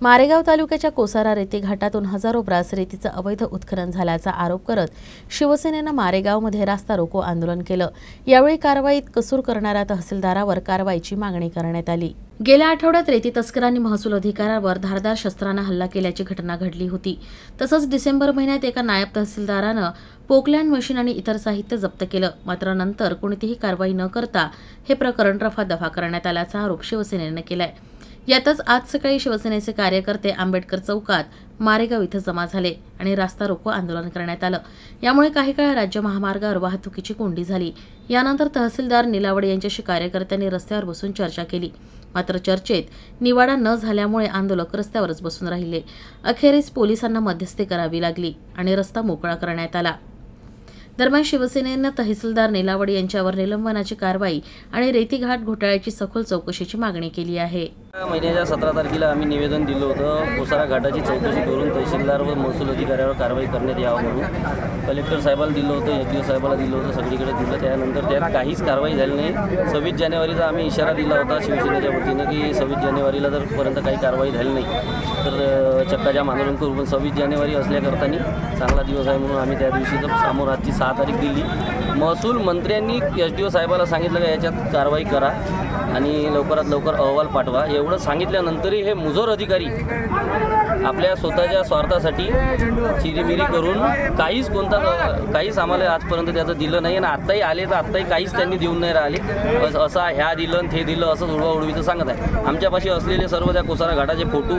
मारेगाव तालुक्याच्या कोसारा रेती घाटातून हजारो ब्रास रेतीचं अवैध उत्खनन झाल्याचा आरोप करत शिवसेनेनं मारेगावमध्ये रास्ता रोको आंदोलन केलं। यावेळी कारवाईत कसूर करणाऱ्या तहसीलदारावर कारवाईची मागणी करण्यात आली। गेल्या आठवड्यात रेती तस्करांनी महसूल अधिकाऱ्यावर धारदार शस्त्रानं हल्ला केल्याची घटना घडली होती। तसंच डिसेंबर महिन्यात एका नायब तहसीलदारानं पोकलँड मशीन आणि इतर साहित्य जप्त केलं। मात्र नंतर कोणतीही कारवाई न करता हे प्रकरण रफादफा करण्यात आल्याचा आरोप शिवसेनेनं केलाय। यातच आज सकाळी शिवसेनेचे कार्यकर्ते आंबेडकर चौकात मारेगाव इथं जमा झाले आणि रास्ता रोको आंदोलन करण्यात आलं। यामुळे काही काळ राज्य महामार्गावर वाहतुकीची कोंडी झाली। यानंतर तहसीलदार निलावडे यांच्याशी कार्यकर्त्यांनी रस्त्यावर बसून चर्चा केली। मात्र चर्चेत निवाडा न झाल्यामुळे आंदोलक रस्त्यावरच बसून राहिले। अखेरीस पोलिसांना मध्यस्थी करावी लागली आणि रस्ता मोकळा करण्यात आला। दरम्यान शिवसेनेनं तहसीलदार निलावडे यांच्यावर निलंबनाची कारवाई आणि रेती घाट घोटाळ्याची सखोल चौकशीची मागणी केली आहे। महिन्याच्या 17 तारखेला आम्ही निवेदन दिलं होतं। कोसारा घाटाची चौकशी करून तहसीलदार व महसूल अधिकाऱ्यावर कारवाई करण्यात यावं म्हणून कलेक्टर साहेबाला दिलं होतं, एसडीओ साहेबाला दिलं होतं, सगळीकडे दिलं। त्यानंतर त्यात काहीच कारवाई झाली नाही। 26 जानेवारीचा आम्ही इशारा दिला होता शिवसेनेच्या वतीनं की 26 जानेवारीला जर पर्यंत काही कारवाई झाली नाही तर चक्काजाम आंदोलन करू। पण 26 जानेवारी असल्याकरतानी चांगला दिवस आहे म्हणून आम्ही त्या दिवशी समोर आजची 6 तारीख दिली। महसूल मंत्र्यांनी एसडीओ साहेबाला सांगितलं की याच्यात कारवाई करा आणि लवकरात लवकर अहवाल पाठवा। एवढं सांगितल्यानंतरही हे मुजोर अधिकारी आपल्या स्वतःच्या स्वार्थासाठी चिरीमिरी करून काहीच आम्हाला आजपर्यंत त्याचं दिलं नाही आणि आत्ताही आले तर आत्ताही काहीच त्यांनी देऊन नाही राहिले। असं ह्या दिलं ते दिलं असं उडवाउडवीचं सांगत आहे। आमच्यापाशी असलेले सर्व त्या कोसारा घाटाचे फोटो,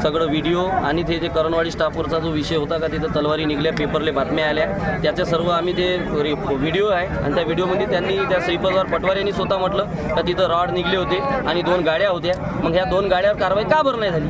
सगळं व्हिडिओ आणि ते करणवाडी स्टाफवरचा जो विषय होता का तिथं तलवारी निघल्या, पेपरले बातम्या आल्या, त्याचे सर्व आम्ही ते व्हिडिओ आहे आणि त्या व्हिडिओमध्ये त्यांनी त्या श्रीपतराव पटवार यांनी स्वतः म्हटलं का तिथं रॉड निघले होते आणि 2 गाड्या होत्या। मग ह्या 2 गाड्यावर कारवाई का बरं नाही झाली?